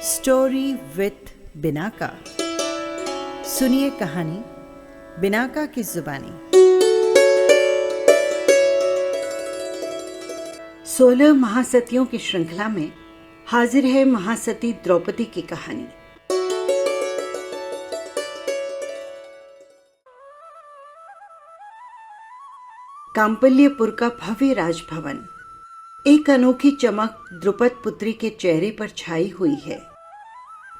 Story with Binaca. सुनिए कहानी Binaca की जुबानी। 16 महासतियों की श्रृंखला में हाजिर है महासती द्रौपदी की कहानी। कांपल्यपुर का भव्य राजभवन, एक अनोखी चमक द्रुपद पुत्री के चेहरे पर छाई हुई है।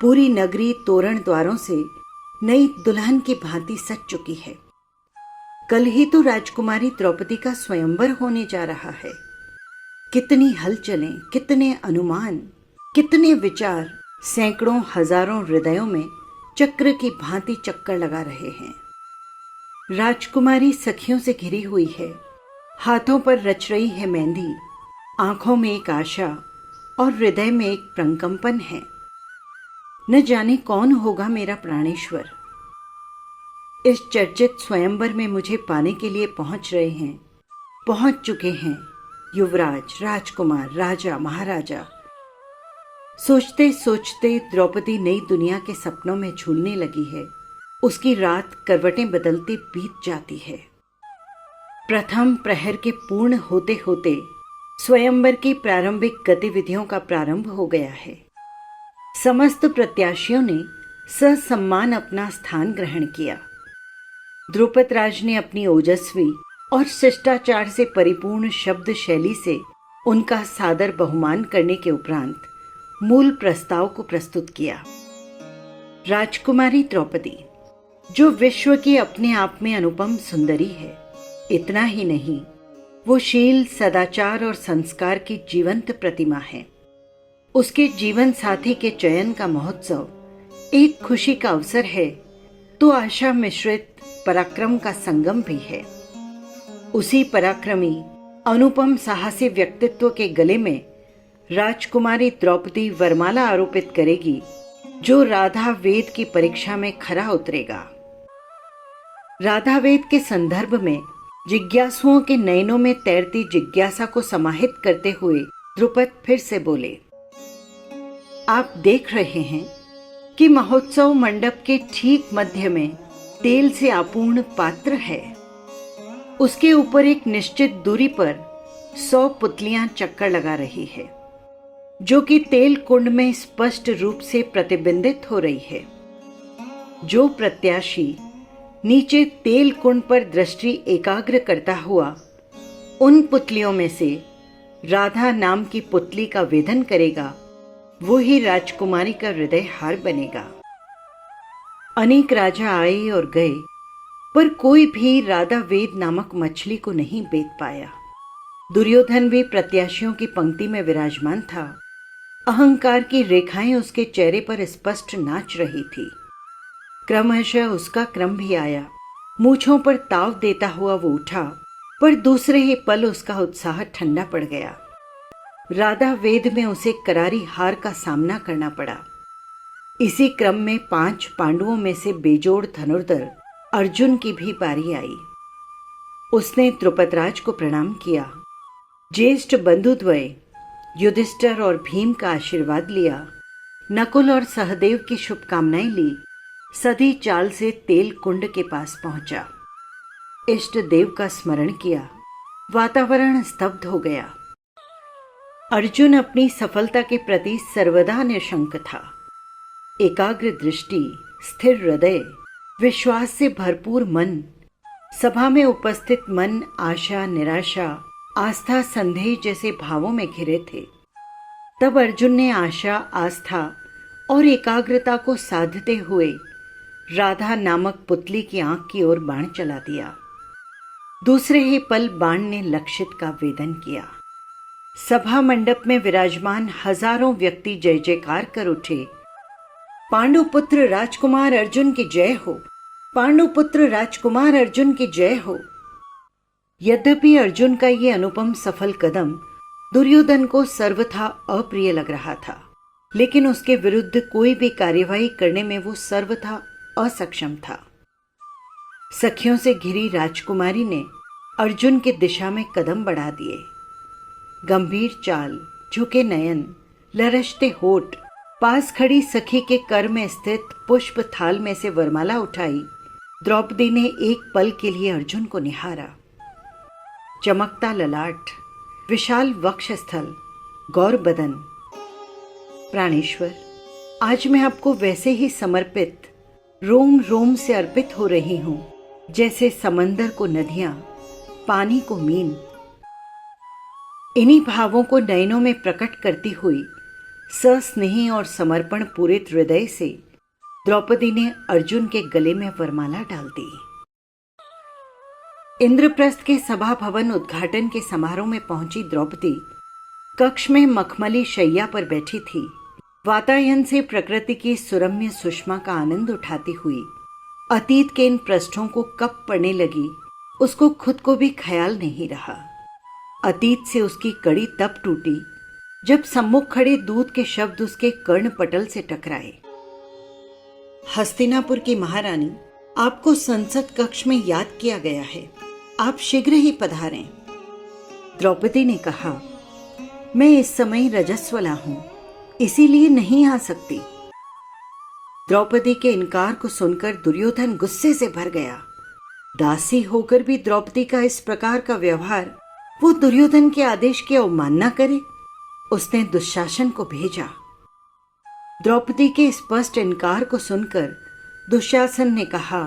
पूरी नगरी तोरण द्वारों से नई दुल्हन की भांति सज चुकी है। कल ही तो राजकुमारी द्रौपदी का स्वयंवर होने जा रहा है। कितनी हलचलें, कितने अनुमान, कितने विचार सैकड़ों हजारों हृदयों में चक्र की भांति चक्कर लगा रहे हैं। राजकुमारी सखियों से घिरी हुई है, हाथों पर रच रही है मेहंदी, आंखों में एक आशा और हृदय में एक प्रकंपन है। न जाने कौन होगा मेरा प्राणेश्वर। इस चर्चित स्वयंवर में मुझे पाने के लिए पहुंच चुके हैं युवराज, राजकुमार, राजा, महाराजा। सोचते सोचते द्रौपदी नई दुनिया के सपनों में झूलने लगी है। उसकी रात करवटें बदलते बीत जाती है। प्रथम प्रहर के पूर्ण होते होते स्वयंवर की प्रारंभिक गतिविधियों का प्रारंभ हो गया है। समस्त प्रत्याशियों ने ससम्मान अपना स्थान ग्रहण किया। द्रुपद राज ने अपनी ओजस्वी और शिष्टाचार से परिपूर्ण शब्द शैली से उनका सादर बहुमान करने के उपरांत मूल प्रस्ताव को प्रस्तुत किया। राजकुमारी द्रौपदी, जो विश्व की अपने आप में अनुपम सुंदरी है, इतना ही नहीं, वो शील, सदाचार और संस्कार की जीवंत प्रतिमा है। उसके जीवन साथी के चयन का महोत्सव एक खुशी का अवसर है तो आशा मिश्रित पराक्रम का संगम भी है। उसी पराक्रमी अनुपम साहसी व्यक्तित्व के गले में राजकुमारी द्रौपदी वरमाला आरोपित करेगी, जो राधा वेद की परीक्षा में खरा उतरेगा। राधा वेद के संदर्भ में जिज्ञासुओं के नयनों में तैरती जिज्ञासा को समाहित करते हुए द्रुपद फिर से बोले, आप देख रहे हैं कि महोत्सव मंडप के ठीक मध्य में तेल से आपूर्ण पात्र है। उसके ऊपर एक निश्चित दूरी पर 100 पुतलियां चक्कर लगा रही है, जो कि तेल कुंड में स्पष्ट रूप से प्रतिबिंबित हो रही है। जो प्रत्याशी नीचे तेल कुंड पर दृष्टि एकाग्र करता हुआ उन पुतलियों में से राधा नाम की पुतली का वेदन करेगा, वो ही राजकुमारी का हृदय हार बनेगा। अनेक राजा आए और गए, पर कोई भी राधा वेद नामक मछली को नहीं बेच पाया। दुर्योधन भी प्रत्याशियों की पंक्ति में विराजमान था। अहंकार की रेखाएं उसके चेहरे पर स्पष्ट नाच रही थी। क्रमशः उसका क्रम भी आया। मूंछों पर ताव देता हुआ वो उठा, पर दूसरे ही पल उसका उत्साह ठंडा पड़ गया। राधा वेद में उसे करारी हार का सामना करना पड़ा। इसी क्रम में 5 पांडवों में से बेजोड़ धनुर्धर अर्जुन की भी बारी आई। उसने द्रुपदराज को प्रणाम किया, ज्येष्ठ बंधुद्वय युधिष्ठिर और भीम का आशीर्वाद लिया, नकुल और सहदेव की शुभकामनाएं ली, सधी चाल से तेल कुंड के पास पहुंचा। इष्ट देव का स्मरण किया। वातावरण स्तब्ध हो गया। अर्जुन अपनी सफलता के प्रति सर्वदा निशंक था। एकाग्र दृष्टि, स्थिर हृदय, विश्वास से भरपूर मन, सभा में उपस्थित मन आशा, निराशा, आस्था, संदेह जैसे भावों में घिरे थे। तब अर्जुन ने आशा, आस्था और एकाग्रता को साधते हुए राधा नामक पुतली की आंख की ओर बाण चला दिया। दूसरे ही पल बाण ने लक्षित का वेदन किया। सभा मंडप में विराजमान हजारों व्यक्ति जय जयकार कर उठे, पांडुपुत्र राजकुमार अर्जुन की जय हो, पांडुपुत्र राजकुमार अर्जुन की जय हो। यद्यपि अर्जुन का ये अनुपम सफल कदम दुर्योधन को सर्वथा अप्रिय लग रहा था, लेकिन उसके विरुद्ध कोई भी कार्यवाही करने में वो सर्वथा असक्षम था। सखियों से घिरी राजकुमारी ने अर्जुन की दिशा में कदम बढ़ा दिए। गंभीर चाल, झुके नयन, लरचते होठ पास खड़ी सखी के कर में स्थित पुष्प थाल में से वरमाला उठाई द्रौपदी ने एक पल के लिए अर्जुन को निहारा। चमकता ललाट, विशाल वक्षस्थल, गौर बदन। प्राणेश्वर, आज मैं आपको वैसे ही समर्पित, रोम रोम से अर्पित हो रही हूं जैसे समंदर को नदियां, पानी को मीन। इन्हीं भावों को नयनों में प्रकट करती हुई सस्नेही और समर्पण पूरित हृदय से द्रौपदी ने अर्जुन के गले में वरमाला डाल दी। इंद्रप्रस्थ के सभा भवन उद्घाटन के समारोह में पहुंची द्रौपदी कक्ष में मखमली शैया पर बैठी थी। वातायन से प्रकृति की सुरम्य सुषमा का आनंद उठाती हुई अतीत के इन पृष्ठों को कब पड़ने लगी उसको खुद को भी ख्याल नहीं रहा। अतीत से उसकी कड़ी तब टूटी जब सम्मुख खड़े दूत के शब्द उसके कर्ण पटल से टकराए। हस्तिनापुर की महारानी, आपको संसद कक्ष में याद किया गया है, आप शीघ्र ही पधारें। द्रौपदी ने कहा, मैं इस समय रजस्वला हूं, इसीलिए नहीं आ सकती। द्रौपदी के इनकार को सुनकर दुर्योधन गुस्से से भर गया। दासी होकर भी द्रौपदी का इस प्रकार का व्यवहार, वो दुर्योधन के आदेश की अवमानना करे। उसने दुशासन को भेजा। द्रौपदी के स्पष्ट इनकार को सुनकर दुशासन ने कहा,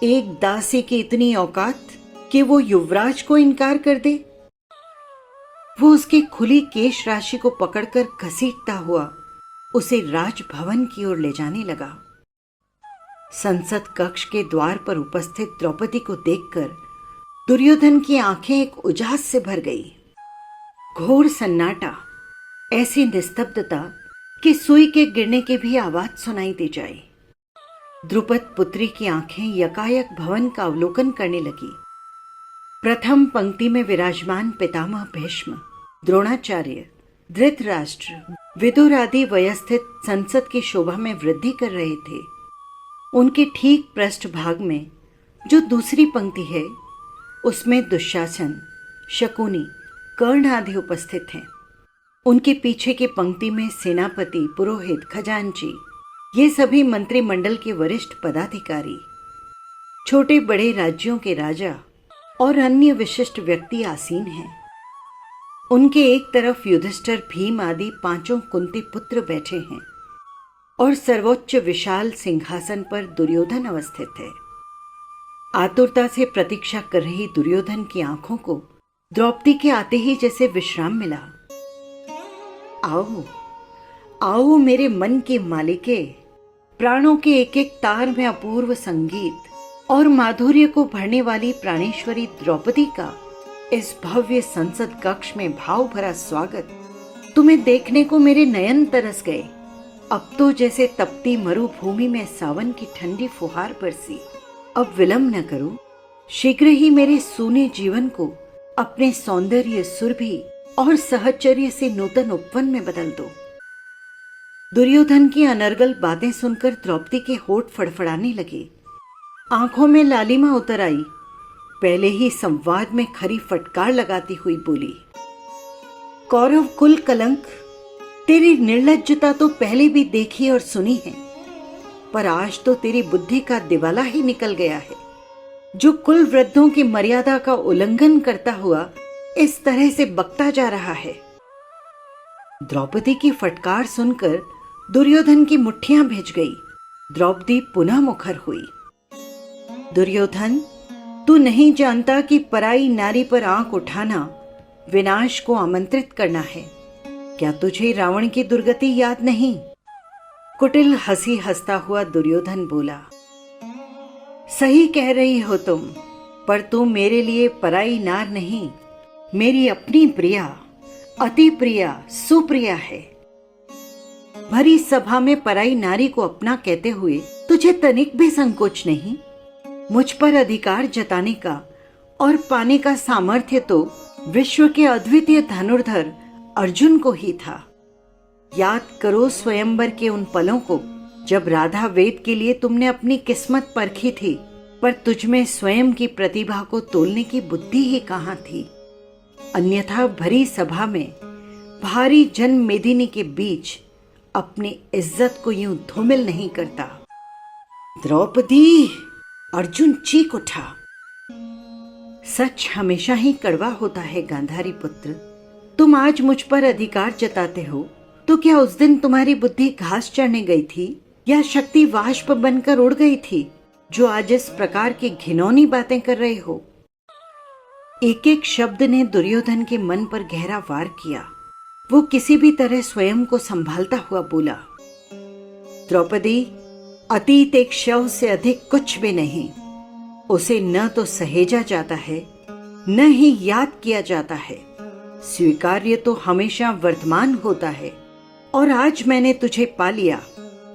एक दासी की इतनी औकात कि वो युवराज को इनकार कर दे। वो उसकी खुली केश राशि को पकड़कर घसीटता हुआ उसे राजभवन की ओर ले जाने लगा। संसद कक्ष के द्वार पर उपस्थित द्रौपदी को देखकर दुर्योधन की आंखें एक उजास से भर गई। घोर सन्नाटा, ऐसी निस्तब्धता कि सुई के गिरने की भी आवाज सुनाई दे जाए। द्रुपद पुत्री की आंखें यकायक भवन का अवलोकन करने लगी। प्रथम पंक्ति में विराजमान पितामह भीष्म, द्रोणाचार्य, धृतराष्ट्र, विदुर आदि वयस्थित संसद की शोभा में वृद्धि कर रहे थे। उनके ठीक पृष्ठभाग में जो दूसरी पंक्ति है उसमें दुशासन, शकुनी, कर्ण आदि उपस्थित हैं। उनके पीछे की पंक्ति में सेनापति, पुरोहित, खजांची, ये सभी मंत्रिमंडल के वरिष्ठ पदाधिकारी, छोटे बड़े राज्यों के राजा और अन्य विशिष्ट व्यक्ति आसीन हैं। उनके एक तरफ युधिष्ठिर, भीम आदि पांचों कुंती पुत्र बैठे हैं और सर्वोच्च विशाल सिंहासन पर दुर्योधन अवस्थित है। आतुरता से प्रतीक्षा कर रही दुर्योधन की आंखों को द्रौपदी के आते ही जैसे विश्राम मिला। आओ आओ मेरे मन के मालिके, प्राणों के एक एक तार में अपूर्व संगीत और माधुर्य को भरने वाली प्राणेश्वरी द्रौपदी का इस भव्य संसद कक्ष में भाव भरा स्वागत। तुम्हें देखने को मेरे नयन तरस गए। अब तो जैसे तपती मरुभूमि में सावन की ठंडी फुहार बरसी। अब विलंब न करो, शीघ्र ही मेरे सूने जीवन को अपने सौंदर्य, सुरभि और सहचर्य से नूतन उपवन में बदल दो। दुर्योधन की अनर्गल बातें सुनकर द्रौपदी के होठ फड़फड़ाने लगे। आंखों में लालिमा उतर आई। पहले ही संवाद में खरी फटकार लगाती हुई बोली, कौरव कुल कलंक, तेरी निर्लज्जता तो पहले भी देखी और सुनी है, पर आज तो तेरी बुद्धि का दिवाला ही निकल गया है। जो कुल वृद्धों की मर्यादा का उल्लंघन करता हुआ इस तरह से बकता जा रहा है। द्रौपदी की फटकार सुनकर दुर्योधन की मुट्ठियां भिज गई। द्रौपदी पुनः मुखर हुई। दुर्योधन, तू नहीं जानता कि पराई नारी पर आंख उठाना विनाश को आमंत्रित करना है। क्या तुझे रावण की दुर्गति याद नहीं? कुटिल हंसी हंसता हुआ दुर्योधन बोला, सही कह रही हो तुम, पर तू मेरे लिए पराई नार नहीं, मेरी अपनी प्रिया, अति प्रिया, सुप्रिया है। भरी सभा में पराई नारी को अपना कहते हुए तुझे तनिक भी संकोच नहीं। मुझ पर अधिकार जताने का और पाने का सामर्थ्य तो विश्व के अद्वितीय धनुर्धर अर्जुन को ही था। याद करो स्वयंवर के उन पलों को जब राधा वेद के लिए तुमने अपनी किस्मत परखी थी, पर तुझमें स्वयं की प्रतिभा को तोलने की बुद्धि ही कहाँ थी। अन्यथा भरी सभा में भारी जन मेदिनी के बीच अपनी इज्जत को यूं धूमिल नहीं करता। द्रौपदी! अर्जुन चीख उठा। सच हमेशा ही कड़वा होता है गांधारी पुत्र। तुम आज मुझ पर अधिकार जताते हो तो क्या उस दिन तुम्हारी बुद्धि घास चढ़ने गई थी या शक्ति वाष्प बनकर उड़ गई थी जो आज इस प्रकार की घिनौनी बातें कर रहे हो? एक एक शब्द ने दुर्योधन के मन पर गहरा वार किया। वो किसी भी तरह स्वयं को संभालता हुआ बोला, द्रौपदी, अतीत एक शव से अधिक कुछ भी नहीं। उसे न तो सहेजा जाता है न ही याद किया जाता है। स्वीकार्य तो हमेशा वर्तमान होता है। और आज मैंने तुझे पा लिया।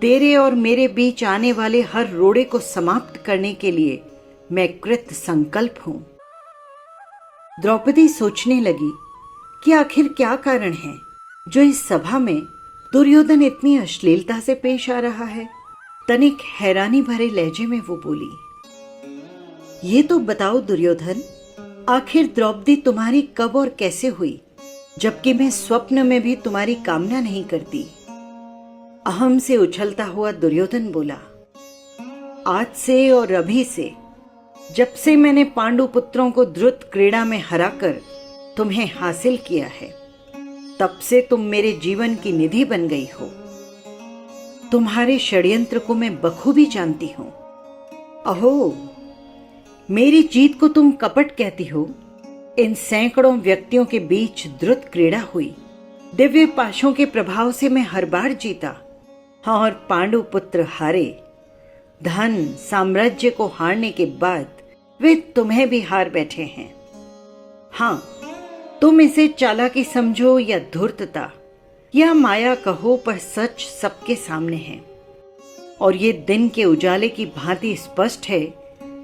तेरे और मेरे बीच आने वाले हर रोड़े को समाप्त करने के लिए मैं कृत संकल्प हूं। द्रौपदी सोचने लगी कि आखिर क्या कारण है जो इस सभा में दुर्योधन इतनी अश्लीलता से पेश आ रहा है। तनिक हैरानी भरे लहजे में वो बोली, ये तो बताओ दुर्योधन, आखिर द्रौपदी तुम्हारी कब और कैसे हुई, जबकि मैं स्वप्न में भी तुम्हारी कामना नहीं करती। अहम से उछलता हुआ दुर्योधन बोला, आज से और अभी से, जब से मैंने पांडु पुत्रों को द्रुत क्रीड़ा में हराकर तुम्हें हासिल किया है, तब से तुम मेरे जीवन की निधि बन गई हो। तुम्हारे षड्यंत्र को मैं बखूबी जानती हूं। अहो, मेरी जीत को तुम कपट कहती हो। इन सैकड़ों व्यक्तियों के बीच द्रुत क्रीड़ा हुई। दिव्य पाशों के प्रभाव से मैं हर बार जीता और पांडु पुत्र हारे। धन साम्राज्य को हारने के बाद वे तुम्हें भी हार बैठे हैं। हां, तुम इसे चालाकी समझो या धूर्तता या माया कहो, पर सच सबके सामने है। और ये दिन के उजाले की भांति स्पष्ट है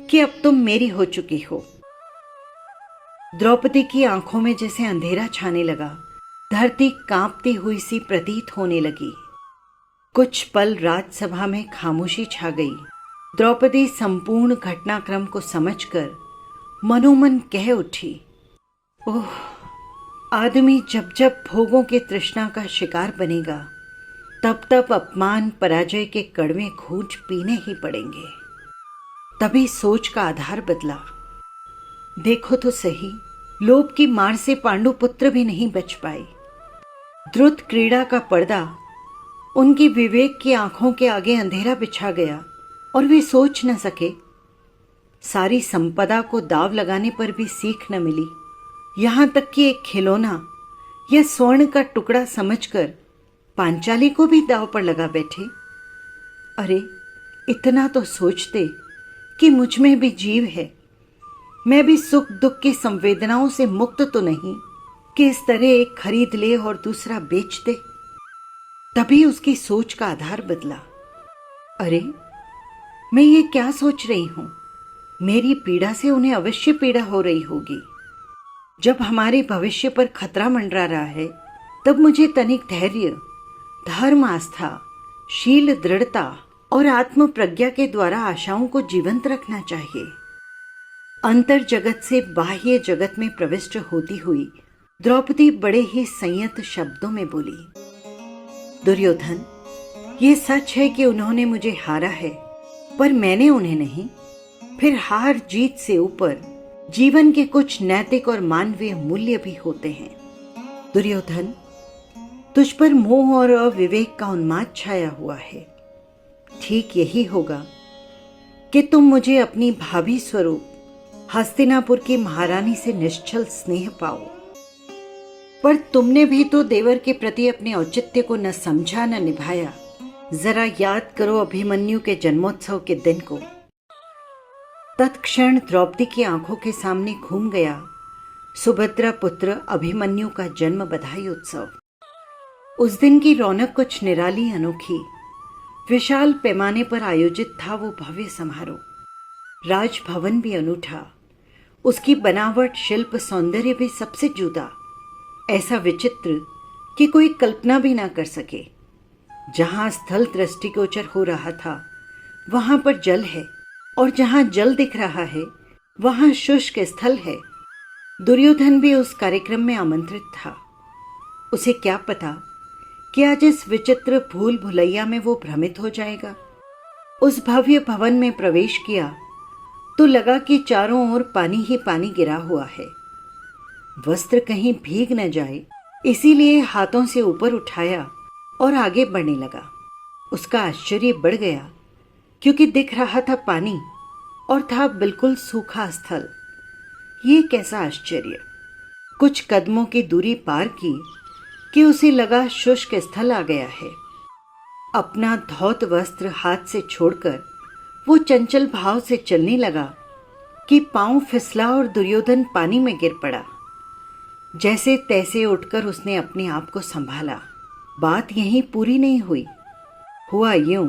कि अब तुम मेरी हो चुकी हो। द्रौपदी की आंखों में जैसे अंधेरा छाने लगा। धरती कांपती हुई सी प्रतीत होने लगी। कुछ पल राजसभा में खामोशी छा गई। द्रौपदी संपूर्ण घटनाक्रम को समझकर मनोमन कह उठी, ओह, आदमी जब जब भोगों के तृष्णा का शिकार बनेगा, तब तब अपमान पराजय के कड़वे घूंट पीने ही पड़ेंगे। तभी सोच का आधार बदला। देखो तो सही, लोभ की मार से पांडु पुत्र भी नहीं बच पाए। द्रुत क्रीड़ा का पर्दा उनकी विवेक की आंखों के आगे अंधेरा बिछा गया और वे सोच न सके। सारी संपदा को दाव लगाने पर भी सीख न मिली। यहां तक कि एक खिलौना या स्वर्ण का टुकड़ा समझकर पांचाली को भी दाव पर लगा बैठे। अरे, इतना तो सोचते कि मुझ में भी जीव है। मैं भी सुख दुख की संवेदनाओं से मुक्त तो नहीं कि इस तरह एक खरीद ले और दूसरा बेच दे। तभी उसकी सोच का आधार बदला। अरे, मैं ये क्या सोच रही हूं? मेरी पीड़ा से उन्हें अवश्य पीड़ा हो रही होगी। जब हमारे भविष्य पर खतरा मंडरा रहा है, तब मुझे तनिक धैर्य, धर्म, आस्था, शील, दृढ़ता और आत्म प्रज्ञा के द्वारा आशाओं को जीवंत रखना चाहिए। अंतर जगत से बाह्य जगत में प्रविष्ट होती हुई द्रौपदी बड़े ही संयत शब्दों में बोली, दुर्योधन, ये सच है कि उन्होंने मुझे हारा है, पर मैंने उन्हें नहीं। फिर हार जीत से ऊपर जीवन के कुछ नैतिक और मानवीय मूल्य भी होते हैं। दुर्योधन, तुझ पर मोह और अविवेक का उन्माद छाया हुआ है। ठीक यही होगा कि तुम मुझे अपनी भाभी स्वरूप हस्तिनापुर की महारानी से निश्चल स्नेह पाओ। पर तुमने भी तो देवर के प्रति अपने औचित्य को न समझा न निभाया। जरा याद करो अभिमन्यु के जन्मोत्सव के दिन को। तत्क्षण द्रौपदी की आंखों के सामने घूम गया सुभद्रा पुत्र अभिमन्यु का जन्म बधाई उत्सव। उस दिन की रौनक कुछ निराली, अनोखी। विशाल पैमाने पर आयोजित था वो भव्य समारोह। राजभवन भी अनूठा, उसकी बनावट, शिल्प, सौंदर्य भी सबसे जुदा। ऐसा विचित्र कि कोई कल्पना भी ना कर सके। जहां स्थल दृष्टिगोचर हो रहा था, वहां पर जल है, और जहां जल दिख रहा है, वहां शुष्क स्थल है। दुर्योधन भी उस कार्यक्रम में आमंत्रित था। उसे क्या पता कि आज इस विचित्र भूल भुलैया में वो भ्रमित हो जाएगा। उस भव्य भवन में प्रवेश किया तो लगा कि चारों ओर पानी ही पानी गिरा हुआ है। वस्त्र कहीं भीग न जाए इसीलिए हाथों से ऊपर उठाया और आगे बढ़ने लगा। उसका आश्चर्य बढ़ गया क्योंकि दिख रहा था पानी और था बिल्कुल सूखा स्थल। ये कैसा आश्चर्य! कुछ कदमों की दूरी पार की कि उसे लगा शुष्क स्थल आ गया है। अपना धौत वस्त्र हाथ से छोड़कर वो चंचल भाव से चलने लगा कि पांव फिसला और दुर्योधन पानी में गिर पड़ा। जैसे तैसे उठकर उसने अपने आप को संभाला। बात यहीं पूरी नहीं हुई। हुआ यूं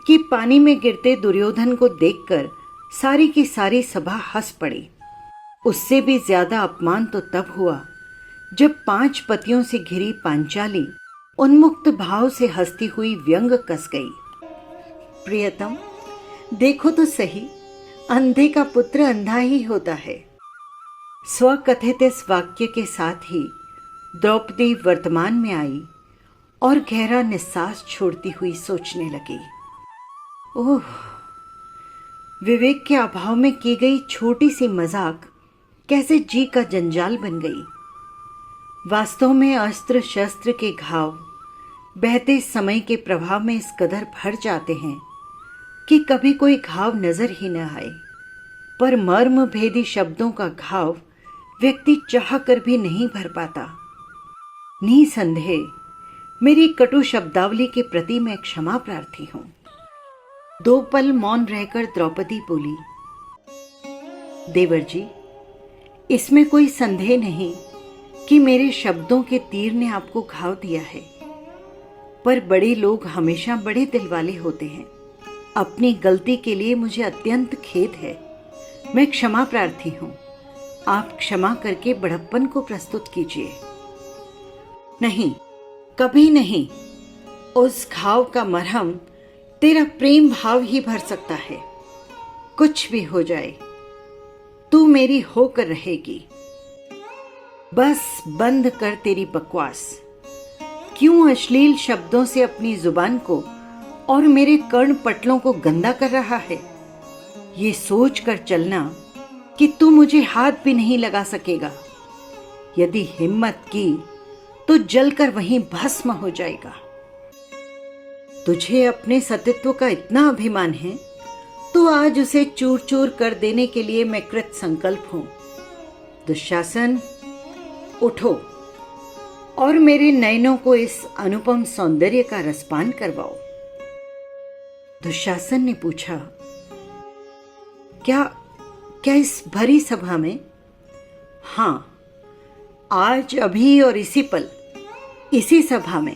कि पानी में गिरते दुर्योधन को देखकर सारी की सारी सभा हंस पड़ी। उससे भी ज्यादा अपमान तो तब हुआ जब 5 पतियों से घिरी पांचाली उन्मुक्त भाव से हंसती हुई व्यंग कस गई। प्रियतम, देखो तो सही, अंधे का पुत्र अंधा ही होता है। स्वकथित इस वाक्य के साथ ही द्रौपदी वर्तमान में आई और गहरा निस्सास छोड़ती हुई सोचने लगी। ओह, विवेक के अभाव में की गई छोटी सी मजाक कैसे जी का जंजाल बन गई। वास्तव में अस्त्र शस्त्र के घाव बहते समय के प्रभाव में इस कदर भर जाते हैं कि कभी कोई घाव नजर ही न आए, पर मर्म भेदी शब्दों का घाव व्यक्ति चाह कर भी नहीं भर पाता। निसंदेह मेरी कटु शब्दावली के प्रति मैं क्षमा प्रार्थी हूं। 2 पल मौन रहकर द्रौपदी बोली, देवर जी, इसमें कोई संदेह नहीं कि मेरे शब्दों के तीर ने आपको घाव दिया है, पर बड़े लोग हमेशा बड़े दिल वाले होते हैं। अपनी गलती के लिए मुझे अत्यंत खेद है। मैं क्षमा प्रार्थी हूं। आप क्षमा करके बड़प्पन को प्रस्तुत कीजिए। नहीं, कभी नहीं। उस घाव का मरहम तेरा प्रेम भाव ही भर सकता है। कुछ भी हो जाए, तू मेरी होकर रहेगी। बस बंद कर तेरी बकवास। क्यों अश्लील शब्दों से अपनी जुबान को और मेरे कर्ण पटलों को गंदा कर रहा है? ये सोच कर चलना कि तू मुझे हाथ भी नहीं लगा सकेगा। यदि हिम्मत की तो जलकर वहीं भस्म हो जाएगा। तुझे अपने सतीत्व का इतना अभिमान है तो आज उसे चूर चूर कर देने के लिए मैं कृत संकल्प हूं। दुशासन, उठो और मेरे नयनों को इस अनुपम सौंदर्य का रसपान करवाओ। दुशासन ने पूछा, क्या इस भरी सभा में? हां, आज, अभी और इसी पल, इसी सभा में।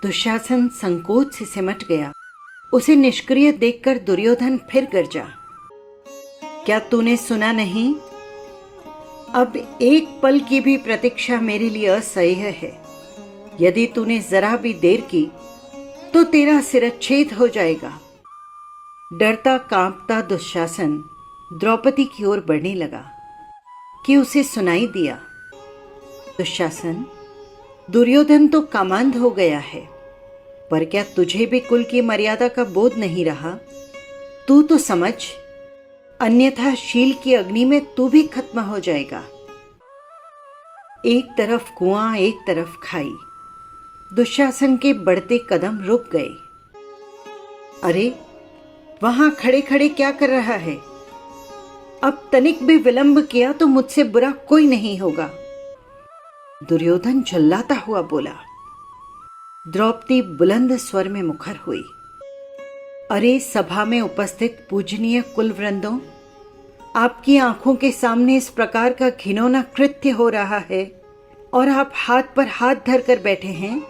दुशासन संकोच से सिमट गया। उसे निष्क्रिय देखकर दुर्योधन फिर गरजा, क्या तूने सुना नहीं? अब एक पल की भी प्रतीक्षा मेरे लिए असह्य है। यदि तूने जरा भी देर की तो तेरा सिरच्छेद हो जाएगा। डरता कांपता दुशासन द्रौपदी की ओर बढ़ने लगा कि उसे सुनाई दिया, दुशासन, दुर्योधन तो कामांध हो गया है, पर क्या तुझे भी कुल की मर्यादा का बोध नहीं रहा? तू तो समझ, अन्यथा शील की अग्नि में तू भी खत्म हो जाएगा। एक तरफ कुआं, एक तरफ खाई। दुशासन के बढ़ते कदम रुक गए। अरे, वहां खड़े खड़े क्या कर रहा है? अब तनिक भी विलंब किया तो मुझसे बुरा कोई नहीं होगा। दुर्योधन झल्लाता हुआ बोला। द्रौपदी बुलंद स्वर में मुखर हुई। अरे सभा में उपस्थित पूजनीय कुलवृंदों, आपकी आंखों के सामने इस प्रकार का घिनौना कृत्य हो रहा है और आप हाथ पर हाथ धरकर बैठे हैं।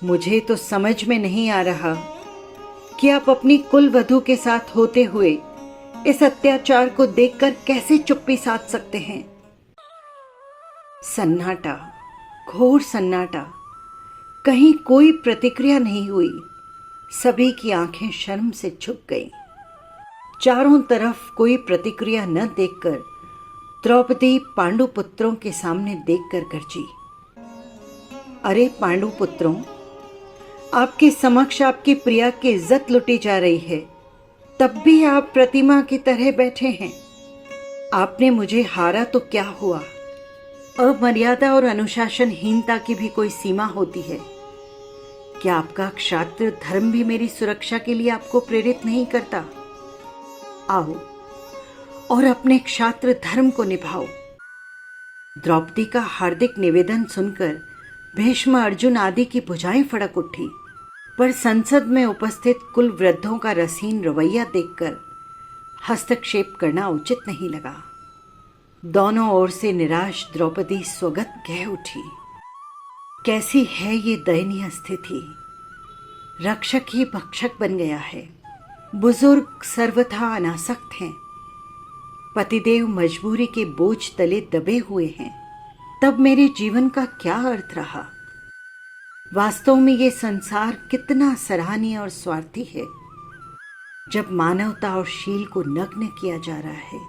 मुझे तो समझ में नहीं आ रहा कि आप अपनी कुलवधू के साथ होते हुए इस अत्याचार को देखकर कैसे चुप्पी साध सकते हैं। सन्नाटा, घोर सन्नाटा। कहीं कोई प्रतिक्रिया नहीं हुई। सभी की आंखें शर्म से झुक गईं। चारों तरफ कोई प्रतिक्रिया न देखकर द्रौपदी पांडुपुत्रों के सामने देखकर गरजी, अरे पांडु पुत्रों, आपके समक्ष आपकी प्रिया की इज्जत लुटी जा रही है, तब भी आप प्रतिमा की तरह बैठे हैं। आपने मुझे हारा तो क्या हुआ? अमर्यादा और अनुशासनहीनता की भी कोई सीमा होती है। क्या आपका क्षात्र धर्म भी मेरी सुरक्षा के लिए आपको प्रेरित नहीं करता? आओ और अपने क्षात्र धर्म को निभाओ। द्रौपदी का हार्दिक निवेदन सुनकर भीष्म अर्जुन आदि की भुजाएं फड़क उठी, पर संसद में उपस्थित कुल वृद्धों का रसीन रवैया देखकर हस्तक्षेप करना उचित नहीं लगा। दोनों ओर से निराश द्रौपदी स्वगत कह उठी, कैसी है ये दयनीय स्थिति। रक्षक ही भक्षक बन गया है। बुजुर्ग सर्वथा अनासक्त हैं। पतिदेव मजबूरी के बोझ तले दबे हुए हैं। तब मेरे जीवन का क्या अर्थ रहा? वास्तव में ये संसार कितना सराहनीय और स्वार्थी है। जब मानवता और शील को नग्न किया जा रहा है,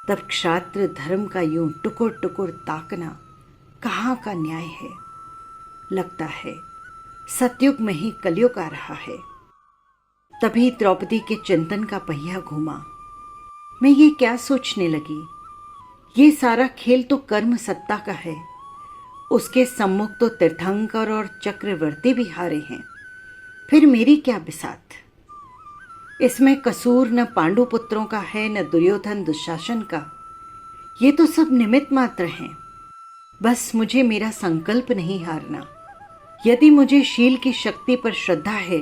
तब क्षात्र धर्म का यूं टुकुर टुकुर ताकना कहाँ का न्याय है। लगता है सतयुग में ही कलयुग आ रहा है। तभी द्रौपदी के चिंतन का पहिया घूमा। मैं ये क्या सोचने लगी, ये सारा खेल तो कर्म सत्ता का है। उसके सम्मुख तो तीर्थंकर और चक्रवर्ती भी हारे हैं। फिर मेरी क्या बिसात? इसमें कसूर न पांडु पुत्रों का है, न दुर्योधन दुशासन का। ये तो सब निमित्त मात्र हैं। बस मुझे मेरा संकल्प नहीं हारना। यदि मुझे शील की शक्ति पर श्रद्धा है,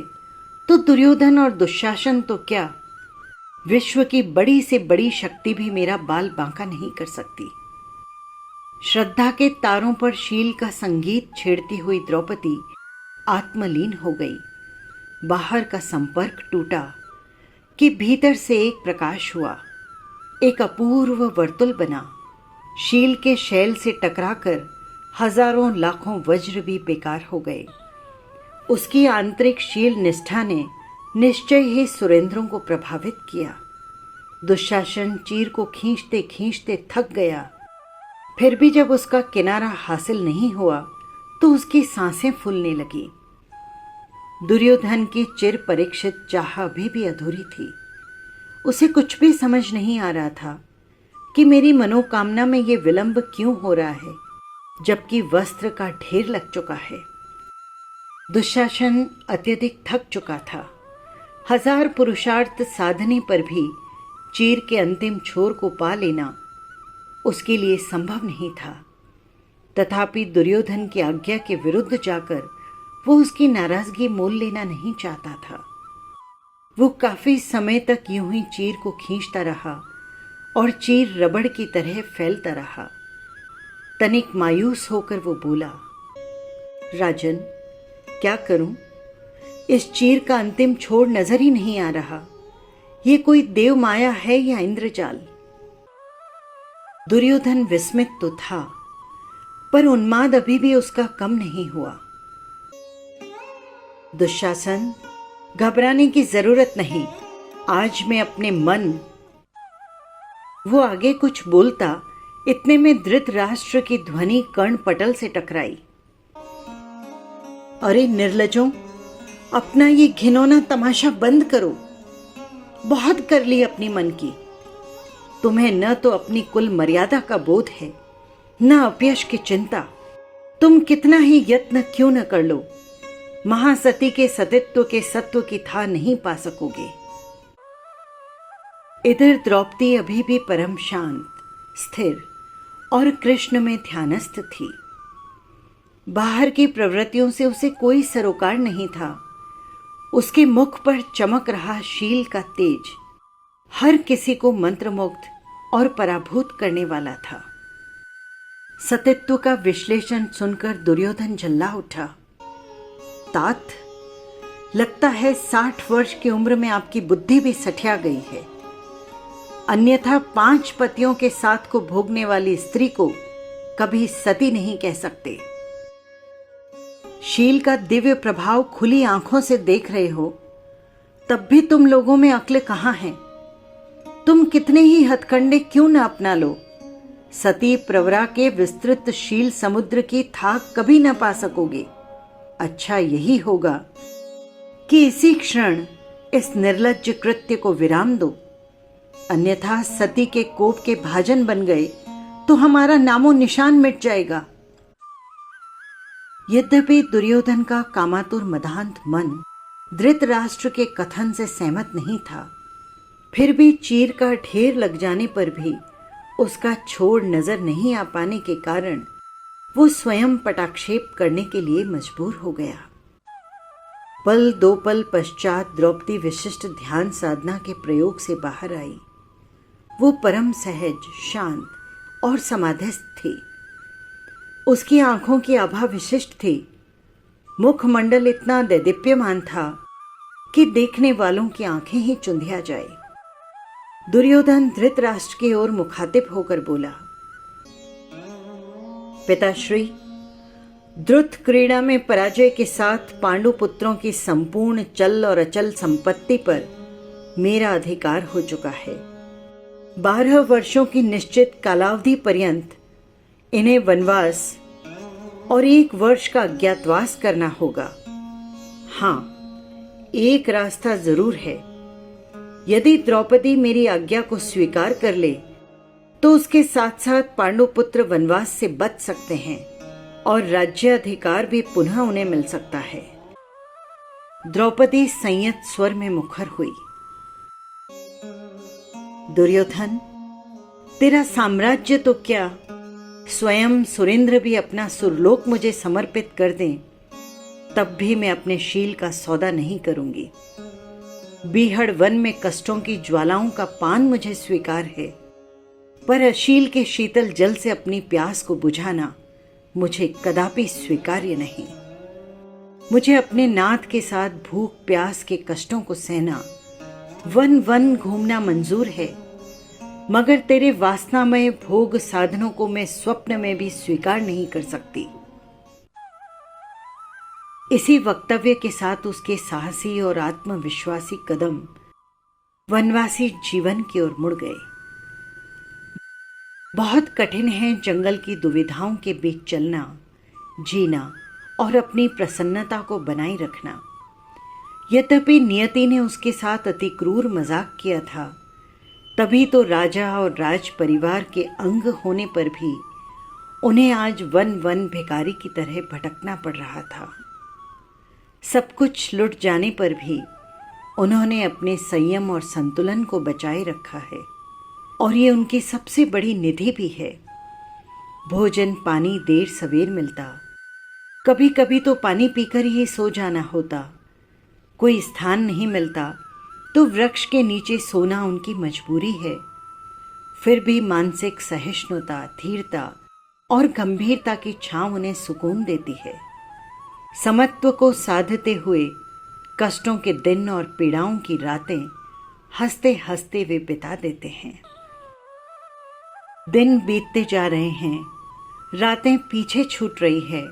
तो दुर्योधन और दुशासन तो क्या, विश्व की बड़ी से बड़ी शक्ति भी मेरा बाल बांका नहीं कर सकती। श्रद्धा के तारों पर शील का संगीत छेड़ती हुई द्रौपदी आत्मलीन हो गई। बाहर का संपर्क टूटा कि भीतर से एक प्रकाश हुआ। एक अपूर्व वर्तुल बना। शील के शैल से टकराकर हजारों लाखों वज्र भी बेकार हो गए। उसकी आंतरिक शील निष्ठा ने निश्चय ही सुरेंद्रों को प्रभावित किया। दुशासन चीर को खींचते खींचते थक गया। फिर भी जब उसका किनारा हासिल नहीं हुआ, तो उसकी सांसें फूलने लगी। दुर्योधन की चिर परीक्षित चाह अभी भी अधूरी थी। उसे कुछ भी समझ नहीं आ रहा था कि मेरी मनोकामना में ये विलंब क्यों हो रहा है, जबकि वस्त्र का ढेर लग चुका है। दुशासन अत्यधिक थक चुका था। 1000 पुरुषार्थ साधने पर भी चीर के अंतिम छोर को पा लेना उसके लिए संभव नहीं था। तथापि दुर्योधन की आज्ञा के विरुद्ध जाकर वो उसकी नाराजगी मोल लेना नहीं चाहता था। वो काफी समय तक यूं ही चीर को खींचता रहा और चीर रबड़ की तरह फैलता रहा। तनिक मायूस होकर वो बोला, राजन, क्या करूं? इस चीर का अंतिम छोर नजर ही नहीं आ रहा। ये कोई देव माया है या इंद्रजाल? दुर्योधन विस्मित तो था, पर उन्माद अभी भी उसका कम नहीं हुआ। दुशासन, घबराने की जरूरत नहीं। आज मैं अपने मन। वो आगे कुछ बोलता, इतने में धृतराष्ट्र की ध्वनि कर्ण पटल से टकराई। अरे निर्लजों, अपना ये घिनौना तमाशा बंद करो। बहुत कर ली अपनी मन की। तुम्हें न तो अपनी कुल मर्यादा का बोध है, न अपयश की चिंता। तुम कितना ही यत्न क्यों न कर लो, महासती के सतित्व के सत्व की था नहीं पा सकोगे। इधर द्रौपदी अभी भी परम शांत, स्थिर और कृष्ण में ध्यानस्थ थी। बाहर की प्रवृत्तियों से उसे कोई सरोकार नहीं था। उसके मुख पर चमक रहा शील का तेज हर किसी को मंत्रमुग्ध और पराभूत करने वाला था। सतित्व का विश्लेषण सुनकर दुर्योधन झल्ला उठा। तात, लगता है 60 वर्ष की उम्र में आपकी बुद्धि भी सठिया गई है। अन्यथा 5 पतियों के साथ को भोगने वाली स्त्री को कभी सती नहीं कह सकते। शील का दिव्य प्रभाव खुली आंखों से देख रहे हो, तब भी तुम लोगों में अक्ल कहां है? तुम कितने ही हथकंडे क्यों न अपना लो, सती प्रवरा के विस्तृत शील समुद्र की थाक कभी न पा सकोगे। अच्छा यही होगा कि इसी क्षण इस निर्लज्ज कृत्य को विराम दो, अन्यथा सती के कोप के भाजन बन गए तो हमारा नामो निशान मिट जाएगा। यद्यपि दुर्योधन का कामातुर मदान्त मन धृतराष्ट्र के कथन से सहमत नहीं था, फिर भी चीर का ढेर लग जाने पर भी उसका छोड़ नजर नहीं आ पाने के कारण वो स्वयं पटाक्षेप करने के लिए मजबूर हो गया। पल दो पल पश्चात द्रौपदी विशिष्ट ध्यान साधना के प्रयोग से बाहर आई। वो परम सहज, शांत और समाधिस्थ थी। उसकी आंखों की आभा विशिष्ट थी। मुखमंडल इतना दैदीप्यमान था कि देखने वालों की आंखें ही चुंधिया जाए। दुर्योधन धृतराष्ट्र की ओर मुखातिब होकर बोला, पिताश्री, द्रुत क्रीड़ा में पराजय के साथ पांडु पुत्रों की संपूर्ण चल और अचल संपत्ति पर मेरा अधिकार हो चुका है। 12 वर्षों की निश्चित कालावधि पर्यंत इन्हें वनवास और 1 वर्ष का अज्ञातवास करना होगा। हाँ, एक रास्ता जरूर है। यदि द्रौपदी मेरी आज्ञा को स्वीकार कर ले तो उसके साथ साथ पांडुपुत्र वनवास से बच सकते हैं और राज्याधिकार भी पुनः उन्हें मिल सकता है। द्रौपदी संयत स्वर में मुखर हुई। दुर्योधन, तेरा साम्राज्य तो क्या, स्वयं सुरेंद्र भी अपना सुरलोक मुझे समर्पित कर दें, तब भी मैं अपने शील का सौदा नहीं करूंगी। बीहड़ वन में कष्टों की ज्वालाओं का पान मुझे स्वीकार है, पर अशील के शीतल जल से अपनी प्यास को बुझाना मुझे कदापि स्वीकार्य नहीं। मुझे अपने नाथ के साथ भूख प्यास के कष्टों को सहना, वन वन घूमना मंजूर है, मगर तेरे वासनामय भोग साधनों को मैं स्वप्न में भी स्वीकार नहीं कर सकती। इसी वक्तव्य के साथ उसके साहसी और आत्मविश्वासी कदम वनवासी जीवन की ओर मुड़ गए। बहुत कठिन है जंगल की दुविधाओं के बीच चलना, जीना और अपनी प्रसन्नता को बनाए रखना। यद्यपि नियति ने उसके साथ अति क्रूर मजाक किया था, तभी तो राजा और राज परिवार के अंग होने पर भी उन्हें आज वन वन भिखारी की तरह भटकना पड़ रहा था। सब कुछ लुट जाने पर भी उन्होंने अपने संयम और संतुलन को बचाए रखा है, और ये उनकी सबसे बड़ी निधि भी है। भोजन पानी देर सवेर मिलता, कभी कभी तो पानी पीकर ही सो जाना होता। कोई स्थान नहीं मिलता तो वृक्ष के नीचे सोना उनकी मजबूरी है। फिर भी मानसिक सहिष्णुता, धीरता और गंभीरता की छांव उन्हें सुकून देती है। समत्व को साधते हुए कष्टों के दिन और पीड़ाओं की रातें हंसते हंसते वे बिता देते हैं। दिन बीतते जा रहे हैं, रातें पीछे छूट रही है,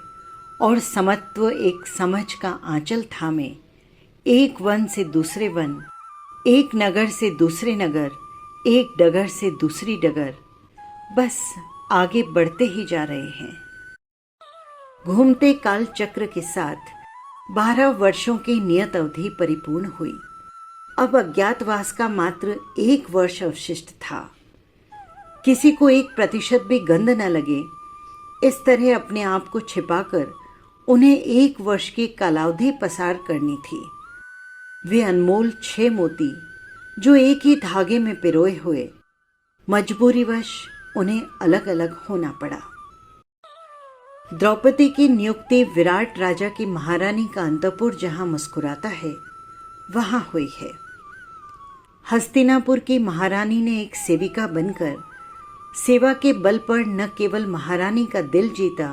और समत्व एक समझ का आंचल थामे एक वन से दूसरे वन, एक नगर से दूसरे नगर, एक डगर से दूसरी डगर, बस आगे बढ़ते ही जा रहे हैं। घूमते काल चक्र के साथ 12 वर्षों की नियत अवधि परिपूर्ण हुई। अब अज्ञातवास का मात्र 1 वर्ष अवशिष्ट था। किसी को 1% भी गंध न लगे, इस तरह अपने आप को छिपाकर उन्हें 1 वर्ष की कालावधि पसार करनी थी। वे अनमोल 6 मोती जो एक ही धागे में पिरोए हुए, मजबूरीवश उन्हें अलग अलग होना पड़ा। द्रौपदी की नियुक्ति विराट राजा की महारानी का अंतपुर जहां मुस्कुराता है, वहां हुई है। हस्तिनापुर की महारानी ने एक सेविका बनकर सेवा के बल पर न केवल महारानी का दिल जीता,